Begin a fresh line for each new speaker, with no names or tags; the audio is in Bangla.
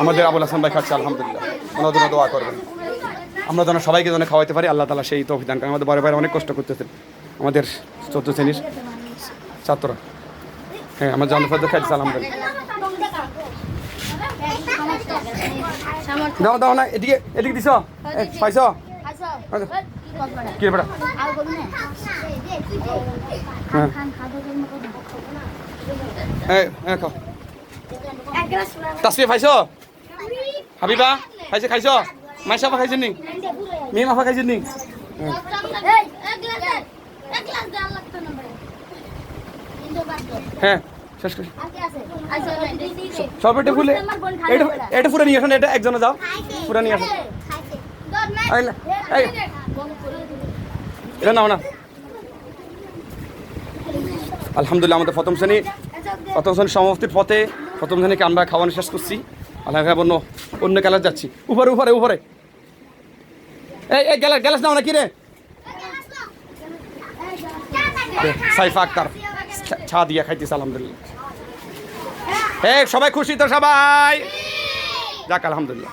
আমাদের আবুল হাসান ভাই খাচ্ছে আলহামদুলিল্লাহ, ওনার জন্য দোয়া করবেন। আমরা যেন সবাইকে যেন খাওয়াইতে পারি, আল্লাহ তাআলা সেই তৌফিক দান করেন। আমাদের বড় ভাইরা অনেক কষ্ট করতেছেন, আমাদের 14 শ্রেণীর ছাত্ররা। হ্যাঁ, আমার জানো ফেরদৌস খাইছে আলহামদুলিল্লাহ। দাও দাও না, এদিকে এদিকে দিছ, পাইছ কি বেটা? হ্যাঁ হ্যাঁ, খাও। তাসফিয়া খাইছ? হাবিবা খাইছে? খাইছ? মাইশাফা খাইছেন নি? মিম আফা খাইছেন নি? হ্যাঁ, শেষ করি। সব এটা ফুলে, এটা পুরো নিয়ে আসুন, এটা একজনে যাও, পুরো নিয়ে আসুন। এটা নাও না। আলহামদুলিল্লাহ, আমাদের প্রথম শ্রেণী সমাপ্তির পথে প্রথম শ্রেণীকে আমরা খাওয়ানো শেষ করছি। আল্লাহ অন্য ক্লাস যাচ্ছি। উপরে উপরে উপরে, এই গ্যালাস নাও না কি রে? সাইফা আক্তার ছা দিয়া খাইতেছে আলহামদুলিল্লাহ। সবাই খুশি তো? সবাই যাক আলহামদুলিল্লাহ।